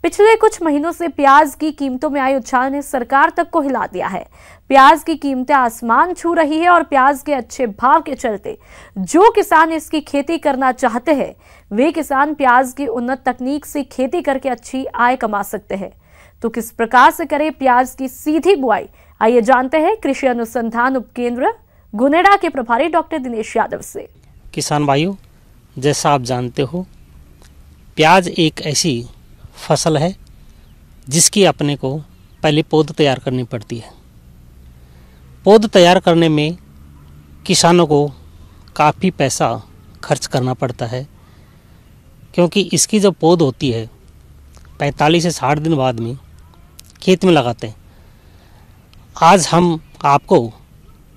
पिछले कुछ महीनों से प्याज की कीमतों में आई उछाल ने सरकार तक को हिला दिया है। प्याज की कीमतें आसमान छू रही है और प्याज के अच्छे भाव के चलते जो किसान इसकी खेती करना चाहते हैं वे किसान प्याज की उन्नत तकनीक से खेती करके अच्छी आय कमा सकते हैं। तो किस प्रकार से करें प्याज की सीधी बुआई, आइए जानते हैं कृषि अनुसंधान उपकेंद्र गुनेडा के प्रभारी डॉक्टर दिनेश यादव से। किसान भाइयों, जैसा आप जानते हो, प्याज एक ऐसी फसल है जिसकी अपने को पहले पौध तैयार करनी पड़ती है। पौध तैयार करने में किसानों को काफ़ी पैसा खर्च करना पड़ता है, क्योंकि इसकी जब पौध होती है 45 से 60 दिन बाद में खेत में लगाते हैं। आज हम आपको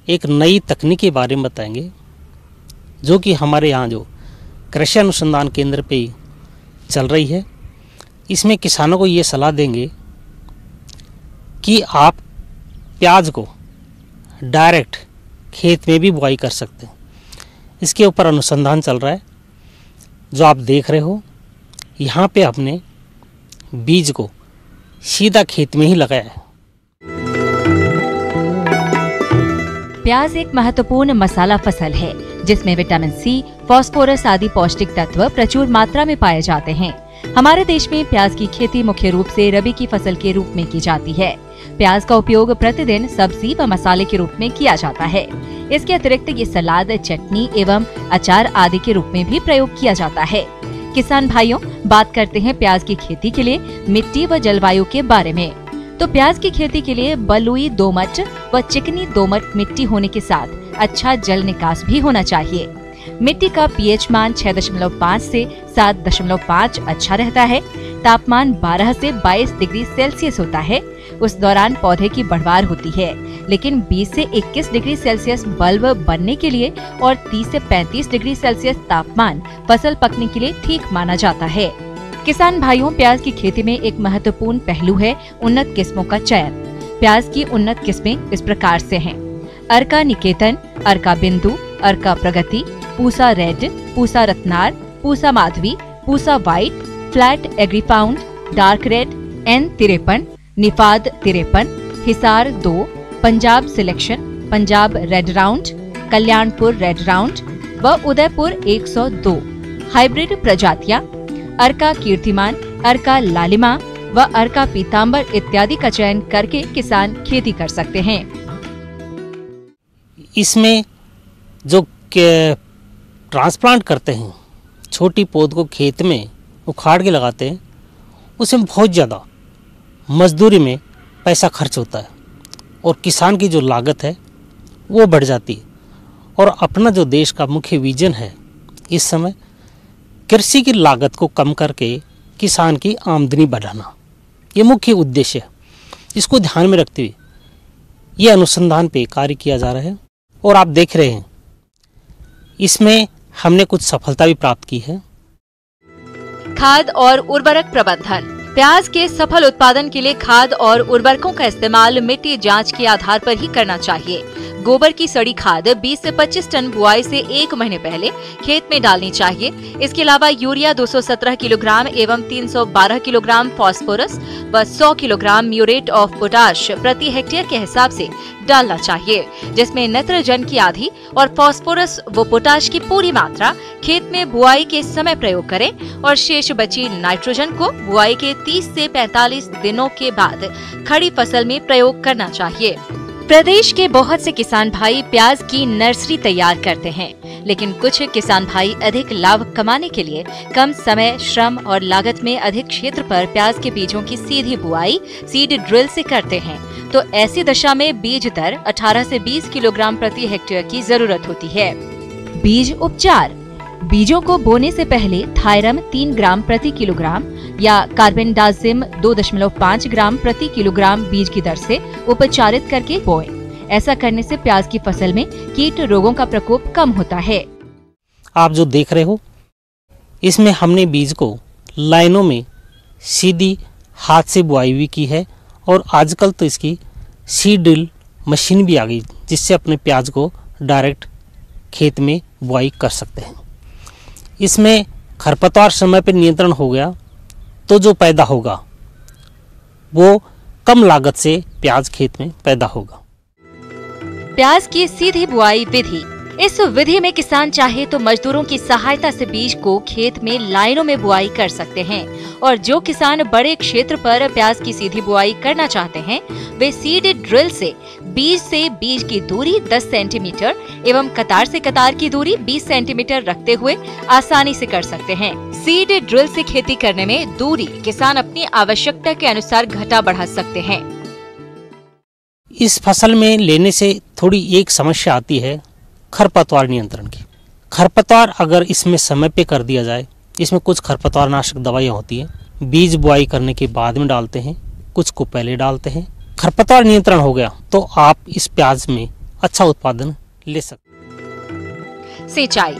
एक नई तकनीक के बारे में बताएंगे जो कि हमारे यहाँ जो कृषि अनुसंधान केंद्र पे चल रही है। इसमें किसानों को ये सलाह देंगे कि आप प्याज को डायरेक्ट खेत में भी बुआई कर सकते हैं। इसके ऊपर अनुसंधान चल रहा है। जो आप देख रहे हो, यहाँ पे हमने बीज को सीधा खेत में ही लगाया है। प्याज एक महत्वपूर्ण मसाला फसल है जिसमें विटामिन सी, फास्फोरस आदि पौष्टिक तत्व प्रचुर मात्रा में पाए जाते हैं। हमारे देश में प्याज की खेती मुख्य रूप से रबी की फसल के रूप में की जाती है। प्याज का उपयोग प्रतिदिन सब्जी व मसाले के रूप में किया जाता है। इसके अतिरिक्त ये सलाद, चटनी एवं अचार आदि के रूप में भी प्रयोग किया जाता है। किसान भाइयों, बात करते हैं प्याज की खेती के लिए मिट्टी व जलवायु के बारे में। तो प्याज की खेती के लिए बलुई दोमट व चिकनी दोमट मिट्टी होने के साथ अच्छा जल निकास भी होना चाहिए। मिट्टी का पीएच मान 6.5 से 7.5 अच्छा रहता है। तापमान 12 से 22 डिग्री सेल्सियस होता है। उस दौरान पौधे की बढ़वार होती है, लेकिन 20 से 21 डिग्री सेल्सियस बल्ब बनने के लिए और 30 से 35 डिग्री सेल्सियस तापमान फसल पकने के लिए ठीक माना जाता है। किसान भाइयों, प्याज की खेती में एक महत्वपूर्ण पहलू है उन्नत किस्मों का चयन। प्याज की उन्नत किस्में इस प्रकार से हैं: अर्का Niketan, Arka Bindu, Arka Pragati, Pusa red, Pusa Ratnar, Pusa Madhavi, Pusa white, flat Agrifound, dark red, N53, Niphad 53, Hisar 2, Punjab selection, Punjab red round, Kalyanpur red round व उदयपुर 102 हाइब्रिड प्रजातियां, अर्का कीर्तिमान, अर्का लालिमा व अर्का पीतांबर इत्यादि का चयन करके किसान खेती कर सकते हैं। इसमें जो ट्रांसप्लांट करते हैं, छोटी पौध को खेत में उखाड़ के लगाते हैं, उसमें बहुत ज़्यादा मजदूरी में पैसा खर्च होता है और किसान की जो लागत है वो बढ़ जाती है। और अपना जो देश का मुख्य विजन है इस समय कृषि की लागत को कम करके किसान की आमदनी बढ़ाना, ये मुख्य उद्देश्य है। इसको ध्यान में रखते हुए ये अनुसंधान पे कार्य किया जा रहा है और आप देख रहे हैं इसमें हमने कुछ सफलता भी प्राप्त की है। खाद और उर्वरक प्रबंधन। प्याज के सफल उत्पादन के लिए खाद और उर्वरकों का इस्तेमाल मिट्टी जांच के आधार पर ही करना चाहिए। गोबर की सड़ी खाद 20 से 25 टन बुआई से 1 महीने पहले खेत में डालनी चाहिए। इसके अलावा यूरिया 217 किलोग्राम एवं 312 किलोग्राम फास्फोरस व 100 किलोग्राम म्यूरेट ऑफ पोटाश प्रति हेक्टेयर के हिसाब से डालना चाहिए, जिसमें नाइट्रोजन की आधी और फास्फोरस व पोटाश की पूरी मात्रा खेत में बुआई के समय प्रयोग करें और शेष बची नाइट्रोजन को बुआई के 30 से 45 दिनों के बाद खड़ी फसल में प्रयोग करना चाहिए। प्रदेश के बहुत से किसान भाई प्याज की नर्सरी तैयार करते हैं, लेकिन कुछ किसान भाई अधिक लाभ कमाने के लिए कम समय, श्रम और लागत में अधिक क्षेत्र पर प्याज के बीजों की सीधी बुआई सीड ड्रिल से करते हैं। तो ऐसी दशा में बीज दर 18 से 20 किलोग्राम प्रति हेक्टेयर की जरूरत होती है। बीज उपचार। बीजों को बोने से पहले थायरम 3 ग्राम प्रति किलोग्राम या कार्बेंडाजिम 2.5 ग्राम प्रति किलोग्राम बीज की दर से उपचारित करके बोएं। ऐसा करने से प्याज की फसल में कीट रोगों का प्रकोप कम होता है। आप जो देख रहे हो, इसमें हमने बीज को लाइनों में सीधी हाथ से बुआई भी की है और आजकल तो इसकी सीड ड्रिल मशीन भी आ गई, जिससे अपने प्याज को डायरेक्ट खेत में बुआई कर सकते हैं। इसमें खरपतवार समय पर नियंत्रण हो गया तो जो पैदा होगा वो कम लागत से प्याज खेत में पैदा होगा। प्याज की सीधी बुआई विधि। इस विधि में किसान चाहे तो मजदूरों की सहायता से बीज को खेत में लाइनों में बुआई कर सकते हैं और जो किसान बड़े क्षेत्र पर प्याज की सीधी बुआई करना चाहते हैं वे सीड ड्रिल से बीज की दूरी 10 सेंटीमीटर एवं कतार से कतार की दूरी 20 सेंटीमीटर रखते हुए आसानी से कर सकते हैं। सीड ड्रिल से खेती करने में दूरी किसान अपनी आवश्यकता के अनुसार घटा बढ़ा सकते हैं। इस फसल में लेने से थोड़ी एक समस्या आती है खरपतवार नियंत्रण की। खरपतवार अगर इसमें समय पे कर दिया जाए, इसमें कुछ खरपतवार नाशक दवाइयाँ होती हैं, बीज बुआई करने के बाद में डालते हैं, कुछ को पहले डालते हैं। खरपतवार नियंत्रण हो गया तो आप इस प्याज में अच्छा उत्पादन ले सकते। सिंचाई।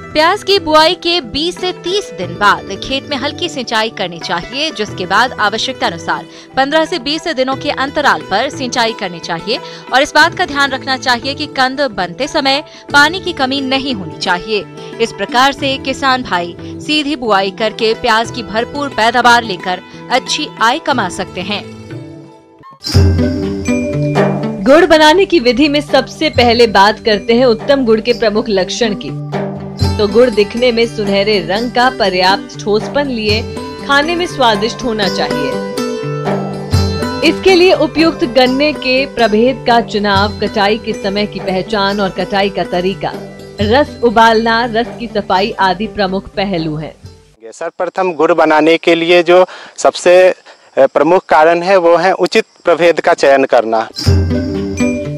प्याज की बुआई के 20 से 30 दिन बाद खेत में हल्की सिंचाई करनी चाहिए, जिसके बाद आवश्यकता अनुसार 15 से 20 दिनों के अंतराल पर सिंचाई करनी चाहिए और इस बात का ध्यान रखना चाहिए कि कंद बनते समय पानी की कमी नहीं होनी चाहिए। इस प्रकार से किसान भाई सीधी बुआई करके प्याज की भरपूर पैदावार लेकर अच्छी आय कमा सकते हैं। गुड़ बनाने की विधि में सबसे पहले बात करते हैं उत्तम गुड़ के प्रमुख लक्षण की। तो गुड़ दिखने में सुनहरे रंग का, पर्याप्त ठोसपन लिए खाने में स्वादिष्ट होना चाहिए। इसके लिए उपयुक्त गन्ने के प्रभेद का चुनाव, कटाई के समय की पहचान और कटाई का तरीका, रस उबालना, रस की सफाई आदि प्रमुख पहलू हैं। सर्वप्रथम गुड़ बनाने के लिए जो सबसे प्रमुख कारण है वो है उचित प्रभेद का चयन करना।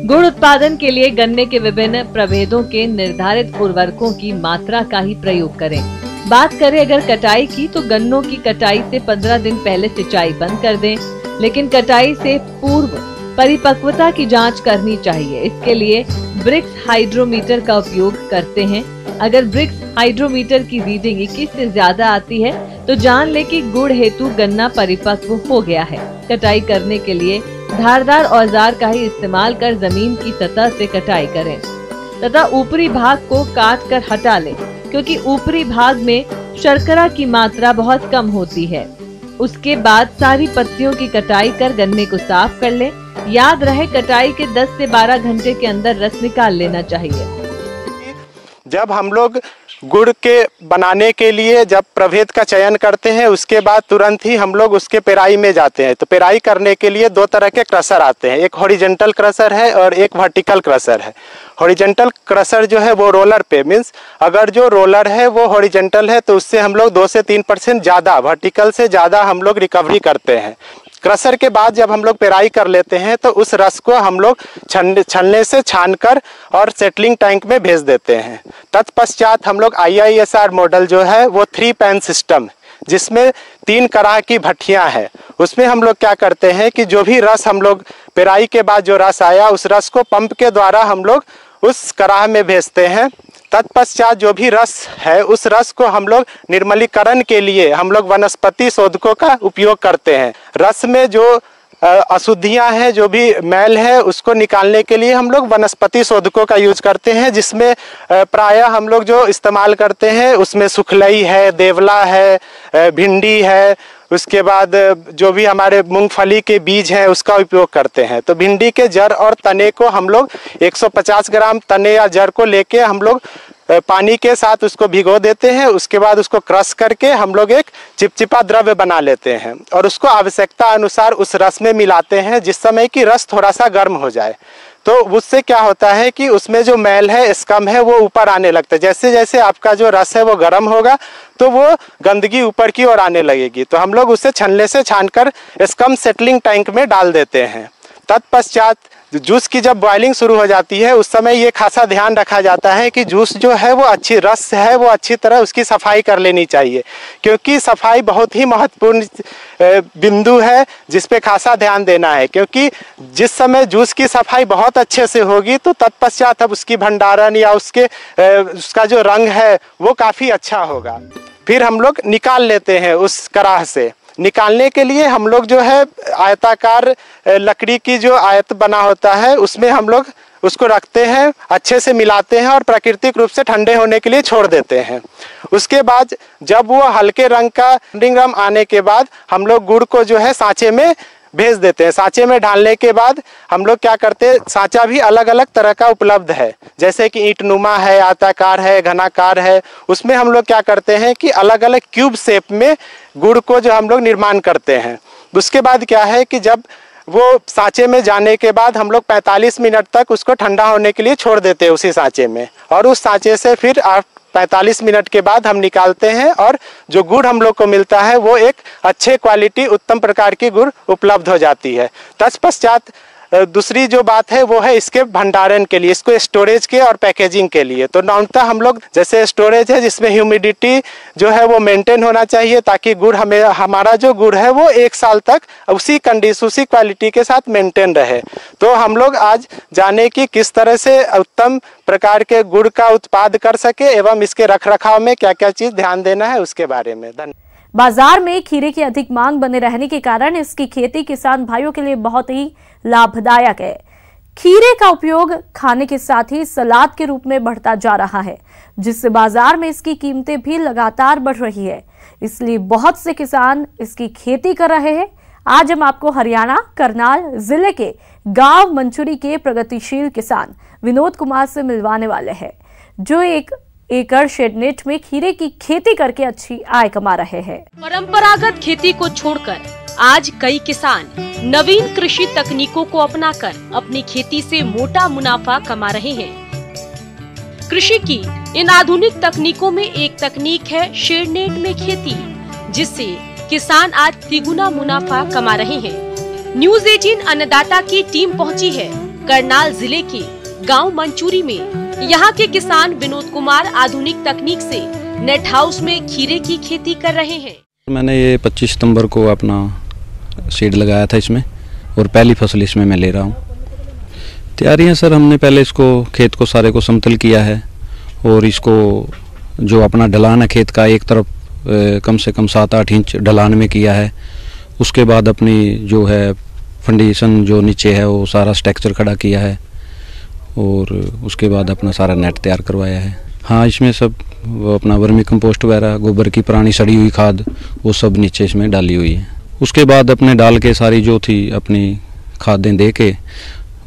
गुड़ उत्पादन के लिए गन्ने के विभिन्न प्रभेदों के निर्धारित उर्वरकों की मात्रा का ही प्रयोग करें। बात करें अगर कटाई की तो गन्नों की कटाई से 15 दिन पहले सिंचाई बंद कर दें, लेकिन कटाई से पूर्व परिपक्वता की जांच करनी चाहिए। इसके लिए ब्रिक्स हाइड्रोमीटर का उपयोग करते हैं। अगर ब्रिक्स हाइड्रोमीटर की रीडिंग 21 से ज्यादा आती है तो जान ले कि गुड़ हेतु गन्ना परिपक्व हो गया है। कटाई करने के लिए धारदार औजार का ही इस्तेमाल कर जमीन की सतह से कटाई करें तथा ऊपरी भाग को काट कर हटा लें, क्योंकि ऊपरी भाग में शर्करा की मात्रा बहुत कम होती है। उसके बाद सारी पत्तियों की कटाई कर गन्ने को साफ कर लें। याद रहे कटाई के 10 से 12 घंटे के अंदर रस निकाल लेना चाहिए। जब हम लोग गुड़ के बनाने के लिए जब प्रभेद का चयन करते हैं उसके बाद तुरंत ही हम लोग उसके पेराई में जाते हैं। तो पेराई करने के लिए 2 तरह के क्रशर आते हैं, एक हॉरिजॉन्टल क्रशर है और एक वर्टिकल क्रशर है। हॉरिजॉन्टल क्रशर जो है वो रोलर पे, मीन्स अगर जो रोलर है वो हॉरिजॉन्टल है तो उससे हम लोग 2 से 3% ज़्यादा, वर्टिकल से ज़्यादा हम लोग रिकवरी करते हैं। क्रशर के बाद जब हम लोग पेराई कर लेते हैं तो उस रस को हम लोग छलने से छानकर और सेटलिंग टैंक में भेज देते हैं। तत्पश्चात हम लोग IISR मॉडल जो है वो 3 पैन सिस्टम, जिसमें 3 कड़ाह की भट्टियां हैं, उसमें हम लोग क्या करते हैं कि जो भी रस हम लोग पेराई के बाद जो रस आया उस रस को पंप के द्वारा हम लोग उस कड़ाह में भेजते हैं। तत्पश्चात जो भी रस है उस रस को हम लोग निर्मलीकरण के लिए हम लोग वनस्पति शोधकों का उपयोग करते हैं। रस में जो अशुद्धियां हैं, जो भी मैल है, उसको निकालने के लिए हम लोग वनस्पति शोधकों का यूज करते हैं, जिसमें प्रायः हम लोग जो इस्तेमाल करते हैं उसमें सुखलई है, देवला है, भिंडी है, उसके बाद जो भी हमारे मूंगफली के बीज हैं उसका उपयोग करते हैं। तो भिंडी के जड़ और तने को हम लोग 150 ग्राम तने या जड़ को लेके हम लोग पानी के साथ उसको भिगो देते हैं। उसके बाद उसको क्रश करके हम लोग एक चिपचिपा द्रव्य बना लेते हैं और उसको आवश्यकता अनुसार उस रस में मिलाते हैं, जिस समय कि रस थोड़ा सा गर्म हो जाए। तो उससे क्या होता है कि उसमें जो मैल है, स्कम है, वो ऊपर आने लगता है। जैसे जैसे आपका जो रस है वो गर्म होगा तो वो गंदगी ऊपर की ओर आने लगेगी। तो हम लोग उसे छलने से छानकर स्कम सेटलिंग टैंक में डाल देते हैं। तत्पश्चात जूस की जब बॉइलिंग शुरू हो जाती है उस समय ये खासा ध्यान रखा जाता है कि जूस जो है वो अच्छी रस है वो अच्छी तरह उसकी सफाई कर लेनी चाहिए, क्योंकि सफाई बहुत ही महत्वपूर्ण बिंदु है जिस पे खासा ध्यान देना है। क्योंकि जिस समय जूस की सफाई बहुत अच्छे से होगी तो तत्पश्चात अब उसकी भंडारण या उसका जो रंग है वो काफ़ी अच्छा होगा। फिर हम लोग निकाल लेते हैं उस कड़ाह से। निकालने के लिए हम लोग जो है आयताकार लकड़ी की जो आयत बना होता है उसमें हम लोग उसको रखते हैं, अच्छे से मिलाते हैं और प्राकृतिक रूप से ठंडे होने के लिए छोड़ देते हैं। उसके बाद जब वो हल्के रंग का रंग आने के बाद हम लोग गुड़ को जो है सांचे में भेज देते हैं। सांचे में डालने के बाद हम लोग क्या करते हैं, सांचा भी अलग अलग तरह का उपलब्ध है, जैसे कि ईंटनुमा है, आयताकार है, घनाकार है। उसमें हम लोग क्या करते हैं कि अलग अलग क्यूब शेप में गुड़ को जो हम लोग निर्माण करते हैं। उसके बाद क्या है कि जब वो सांचे में जाने के बाद हम लोग 45 मिनट तक उसको ठंडा होने के लिए छोड़ देते हैं उसी सांचे में, और उस सांचे से फिर 45 मिनट के बाद हम निकालते हैं, और जो गुड़ हम लोग को मिलता है वो एक अच्छे क्वालिटी उत्तम प्रकार की गुड़ उपलब्ध हो जाती है। तत्पश्चात दूसरी जो बात है वो है इसके भंडारण के लिए, इसको स्टोरेज के और पैकेजिंग के लिए। तो नॉर्मतः हम लोग जैसे स्टोरेज है जिसमें ह्यूमिडिटी जो है वो मेंटेन होना चाहिए, ताकि गुड़ हमारा जो गुड़ है वो 1 साल तक उसी क्वालिटी के साथ मेंटेन रहे। तो हम लोग आज जाने कि किस तरह से उत्तम प्रकार के गुड़ का उत्पाद कर सके एवं इसके रखरखाव में क्या क्या चीज ध्यान देना है उसके बारे में। धन्यवाद। बाजार में खीरे की अधिक मांग बने रहने के कारण इसकी खेती किसान भाइयों के लिए बहुत ही लाभदायक है। खीरे का उपयोग खाने के साथ ही सलाद के रूप में बढ़ता जा रहा है, जिससे बाजार में इसकी कीमतें भी लगातार बढ़ रही है। इसलिए बहुत से किसान इसकी खेती कर रहे हैं। आज हम आपको हरियाणा करनाल जिले के गांव मंचूरी के प्रगतिशील किसान विनोद कुमार से मिलवाने वाले हैं, जो 1 एकड़ शेडनेट में खीरे की खेती करके अच्छी आय कमा रहे हैं। परंपरागत खेती को छोड़कर आज कई किसान नवीन कृषि तकनीकों को अपनाकर अपनी खेती से मोटा मुनाफा कमा रहे हैं। कृषि की इन आधुनिक तकनीकों में एक तकनीक है शेडनेट में खेती, जिससे किसान आज तिगुना मुनाफा कमा रहे हैं। न्यूज़ 18 अन्नदाता की टीम पहुंची है करनाल जिले के गांव मंचूरी में। यहाँ के किसान विनोद कुमार आधुनिक तकनीक से नेट हाउस में खीरे की खेती कर रहे हैं। मैंने ये 25 सितंबर को अपना सीड लगाया था इसमें, और पहली फसल इसमें मैं ले रहा हूँ। तैयारियाँ सर, हमने पहले इसको खेत को सारे को समतल किया है, और इसको जो अपना ढलान है खेत का एक तरफ कम से कम 7-8 इंच ढलान में किया है। उसके बाद अपनी जो है फाउंडेशन जो नीचे है वो सारा स्ट्रक्चर खड़ा किया है, और उसके बाद अपना सारा नेट तैयार करवाया है। हाँ, इसमें सब वो अपना वर्मी कंपोस्ट वगैरह, गोबर की पुरानी सड़ी हुई खाद, वो सब नीचे इसमें डाली हुई है। उसके बाद अपने डाल के सारी जो थी अपनी खादें दे के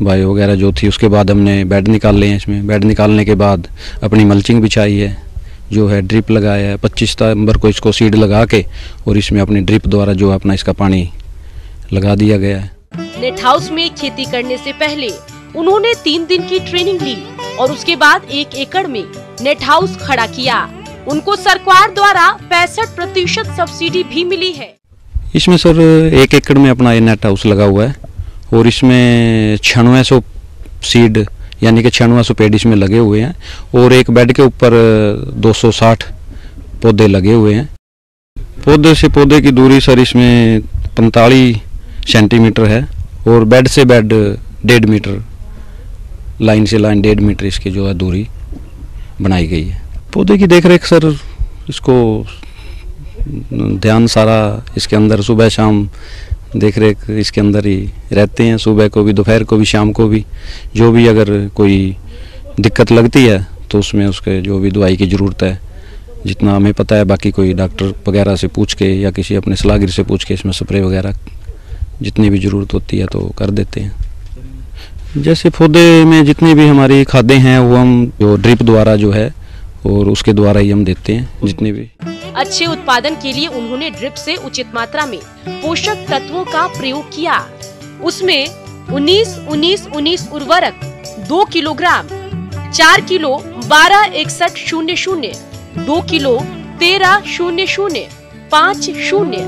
बायो वगैरह जो थी, उसके बाद हमने बेड निकाल लिए हैं। इसमें बेड निकालने के बाद अपनी मल्चिंग बिछाई है, जो है ड्रिप लगाया है। 25 सितंबर को इसको सीड लगा के और इसमें अपनी ड्रिप द्वारा जो अपना इसका पानी लगा दिया गया है। नेट हाउस में खेती करने से पहले उन्होंने 3 दिन की ट्रेनिंग ली और उसके बाद 1 एकड़ में नेट हाउस खड़ा किया। उनको सरकार द्वारा 65% सब्सिडी भी मिली है। इसमें सर 1 एकड़ में अपना ये नेट हाउस लगा हुआ है, और इसमें 9600 सीड यानी कि 9600 पेड़ इसमें लगे हुए हैं, और एक बेड के ऊपर 260 पौधे लगे हुए हैं। पौधे से पौधे की दूरी सर इसमें 45 सेंटीमीटर है, और बेड से बेड 1.5 मीटर, लाइन से लाइन 1.5 मीटर इसकी जो है दूरी बनाई गई है। पौधे की देखरेख सर, इसको ध्यान सारा इसके अंदर सुबह शाम देखरेख इसके अंदर ही रहते हैं, सुबह को भी, दोपहर को भी, शाम को भी। जो भी अगर कोई दिक्कत लगती है तो उसमें उसके जो भी दवाई की ज़रूरत है, जितना हमें पता है, बाकी कोई डॉक्टर वगैरह से पूछ के या किसी अपने सलाहगिर से पूछ के इसमें स्प्रे वगैरह जितनी भी ज़रूरत होती है तो कर देते हैं। जैसे पौधे में जितनी भी हमारी खादें हैं वो हम जो ड्रिप द्वारा जो है और उसके द्वारा ही हम देते हैं जितने भी। अच्छे उत्पादन के लिए उन्होंने ड्रिप से उचित मात्रा में पोषक तत्वों का प्रयोग किया। उसमें 19-19-19 उर्वरक 2 kilogram, 4 kilo 12-61-00, 2 kilo 13-00, 5-0,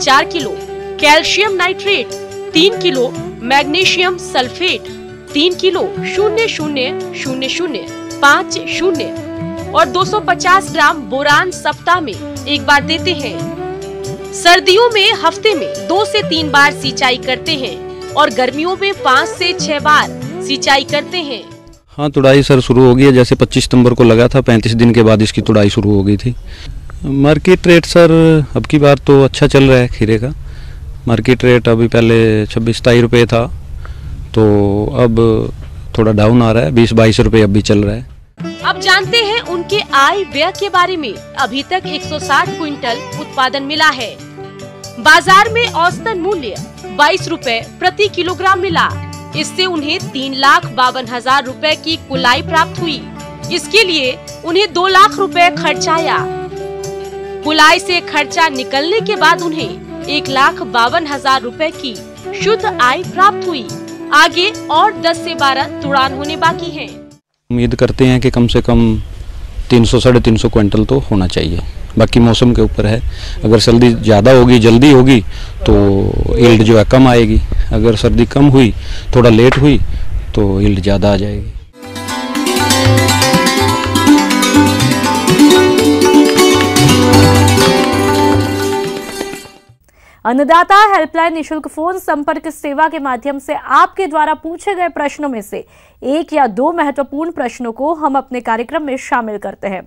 4 kilo calcium nitrate, 3 kilo magnesium sulphate, 3 kilo 0000, 5-0 और 250 ग्राम बोरान सप्ताह में एक बार देते हैं। सर्दियों में हफ्ते में 2 से 3 बार सिंचाई करते हैं और गर्मियों में 5 से 6 बार सिंचाई करते हैं। हाँ, तुड़ाई सर शुरू हो गई है। जैसे 25 सितंबर को लगा था, 35 दिन के बाद इसकी तुड़ाई शुरू हो गई थी। मार्केट रेट सर अब की बार तो अच्छा चल रहा है खीरे का। मार्केट रेट अभी पहले 26-27 रुपये था, तो अब थोड़ा डाउन आ रहा है, 20-22 रुपये अब भी चल रहा है। अब जानते हैं उनके आय व्यय के बारे में। अभी तक 160 क्विंटल उत्पादन मिला है। बाजार में औसतन मूल्य 22 रुपए प्रति किलोग्राम मिला। इससे उन्हें 3,52,000 रुपए की कुलाई प्राप्त हुई। इसके लिए उन्हें 2 लाख रुपए खर्च आया। कुलाई से खर्चा निकलने के बाद उन्हें 1,52,000 रुपए की शुद्ध आय प्राप्त हुई। आगे और 10 से 12 तुड़ान होने बाकी हैं। उम्मीद करते हैं कि कम से कम 300-350 क्विंटल तो होना चाहिए। बाकी मौसम के ऊपर है। अगर सर्दी ज़्यादा होगी, जल्दी होगी तो यील्ड जो है कम आएगी। अगर सर्दी कम हुई, थोड़ा लेट हुई तो यील्ड ज़्यादा आ जाएगी। अन्नदाता हेल्पलाइन निशुल्क फोन संपर्क सेवा के माध्यम से आपके द्वारा पूछे गए प्रश्नों में से 1 या 2 महत्वपूर्ण प्रश्नों को हम अपने कार्यक्रम में शामिल करते हैं।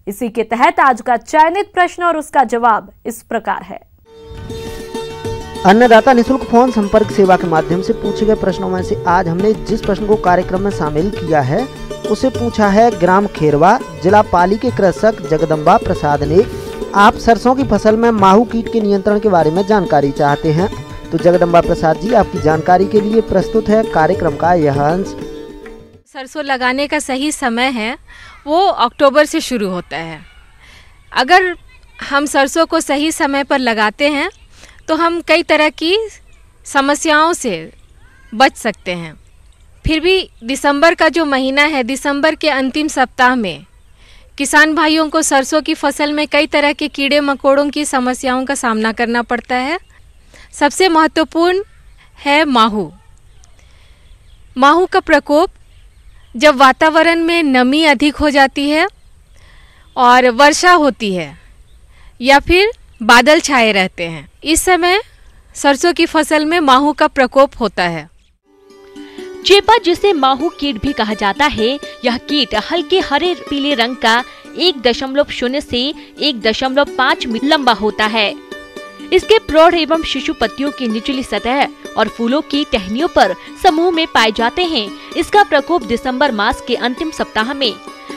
इसी के तहत आज का चयनित प्रश्न और उसका जवाब इस प्रकार है। अन्नदाता निशुल्क फोन संपर्क सेवा के माध्यम से पूछे गए प्रश्नों में से आज हमने जिस प्रश्न को कार्यक्रम में शामिल किया है उसे पूछा है ग्राम खेरवा, जिला पाली के कृषक जगदम्बा प्रसाद ने। आप सरसों की फसल में माहू कीट के नियंत्रण के बारे में जानकारी चाहते हैं तो जगदम्बा प्रसाद जी आपकी जानकारी के लिए प्रस्तुत है कार्यक्रम का यह अंश। सरसों लगाने का सही समय है वो अक्टूबर से शुरू होता है। अगर हम सरसों को सही समय पर लगाते हैं तो हम कई तरह की समस्याओं से बच सकते हैं। फिर भी दिसंबर का जो महीना है, दिसंबर के अंतिम सप्ताह में किसान भाइयों को सरसों की फसल में कई तरह के कीड़े मकोड़ों की समस्याओं का सामना करना पड़ता है। सबसे महत्वपूर्ण है माहू। माहू का प्रकोप जब वातावरण में नमी अधिक हो जाती है और वर्षा होती है या फिर बादल छाए रहते हैं, इस समय सरसों की फसल में माहू का प्रकोप होता है। चेपा, जिसे माहू कीट भी कहा जाता है, यह कीट हल्के हरे पीले रंग का 1.0 से 1.5 मीटर लंबा होता है। इसके प्रौढ़ एवं शिशु पत्तियों की निचली सतह और फूलों की टहनियों पर समूह में पाए जाते हैं। इसका प्रकोप दिसंबर मास के अंतिम सप्ताह में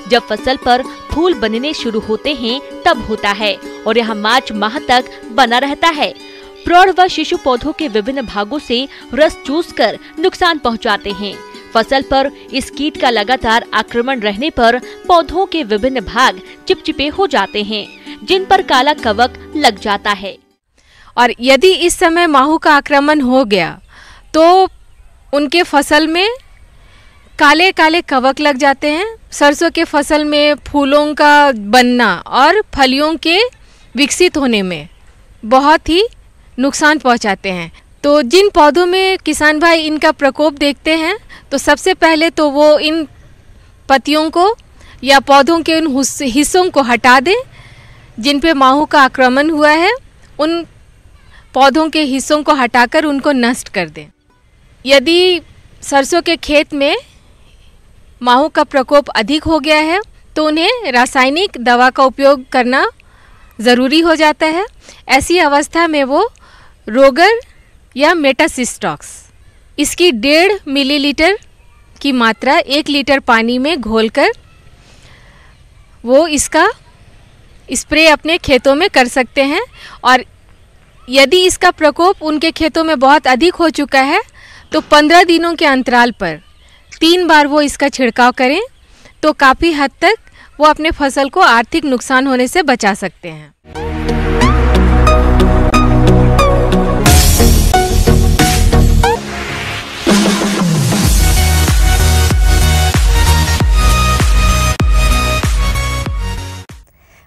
जब फसल पर फूल बनने शुरू होते हैं तब होता है और यह मार्च माह तक बना रहता है। प्रौढ़ व शिशु पौधों के विभिन्न भागों से रस चूसकर नुकसान पहुंचाते हैं। फसल पर इस कीट का लगातार आक्रमण रहने पर पौधों के विभिन्न भाग चिपचिपे हो जाते हैं, जिन पर काला कवक लग जाता है। और यदि इस समय माहू का आक्रमण हो गया तो उनके फसल में काले काले कवक लग जाते हैं। सरसों के फसल में फूलों का बनना और फलियों के विकसित होने में बहुत ही नुकसान पहुंचाते हैं। तो जिन पौधों में किसान भाई इनका प्रकोप देखते हैं तो सबसे पहले तो वो इन पत्तियों को या पौधों के उन हिस्सों को हटा दें जिन पे माहू का आक्रमण हुआ है। उन पौधों के हिस्सों को हटाकर उनको नष्ट कर दें। यदि सरसों के खेत में माहू का प्रकोप अधिक हो गया है तो उन्हें रासायनिक दवा का उपयोग करना ज़रूरी हो जाता है। ऐसी अवस्था में वो रोगर या मेटासिस्टॉक्स, इसकी 1.5 मिलीलीटर की मात्रा 1 लीटर पानी में घोलकर वो इसका स्प्रे अपने खेतों में कर सकते हैं। और यदि इसका प्रकोप उनके खेतों में बहुत अधिक हो चुका है तो 15 दिनों के अंतराल पर 3 बार वो इसका छिड़काव करें तो काफ़ी हद तक वो अपने फसल को आर्थिक नुकसान होने से बचा सकते हैं।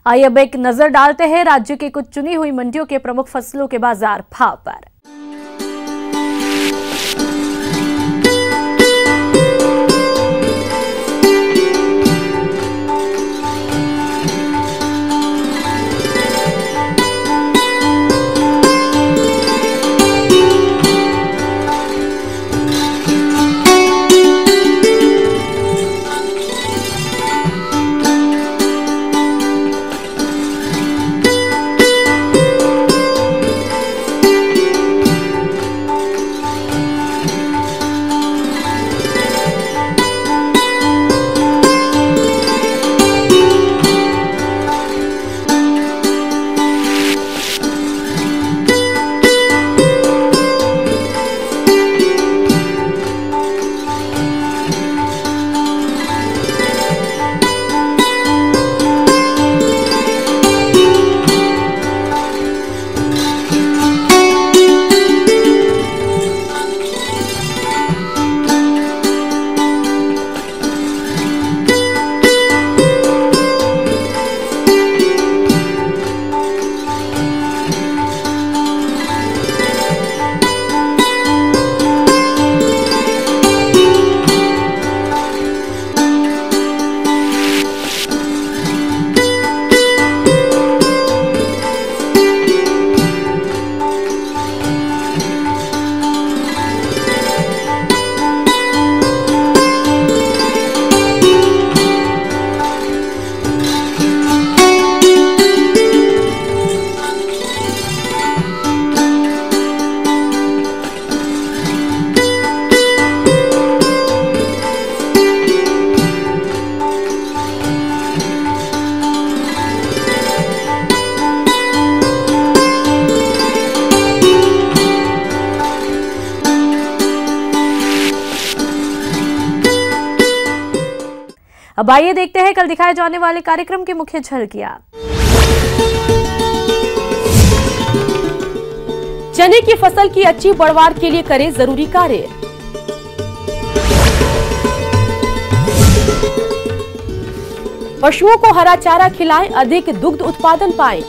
आइए अब एक नजर डालते हैं राज्य की कुछ चुनी हुई मंडियों के प्रमुख फसलों के बाजार भाव पर। अब आइए देखते हैं कल दिखाए जाने वाले कार्यक्रम की मुख्य झलकियां। चने की फसल की अच्छी पैदावार के लिए करें जरूरी कार्य। पशुओं को हरा चारा खिलाएं, अधिक दुग्ध उत्पादन पाएं।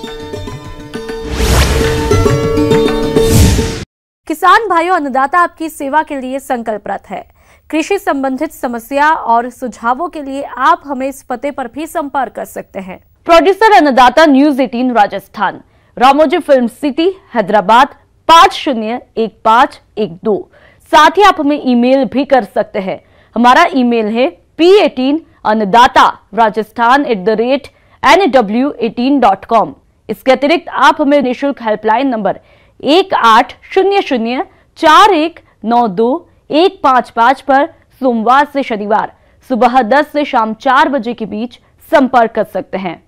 किसान भाइयों, अन्नदाता आपकी सेवा के लिए संकल्परत है। कृषि संबंधित समस्या और सुझावों के लिए आप हमें इस पते पर भी संपर्क कर सकते हैं। प्रोड्यूसर अन्नदाता news 18 Rajasthan, Ramoji film city, Hyderabad 501512। साथ ही आप हमें ईमेल भी कर सकते हैं। हमारा ईमेल है p18annadaata@nw18.com। इसके अतिरिक्त आप हमें निःशुल्क हेल्पलाइन नंबर 18004192 पर सोमवार से शनिवार सुबह 10 से शाम 4 बजे के बीच संपर्क कर सकते हैं।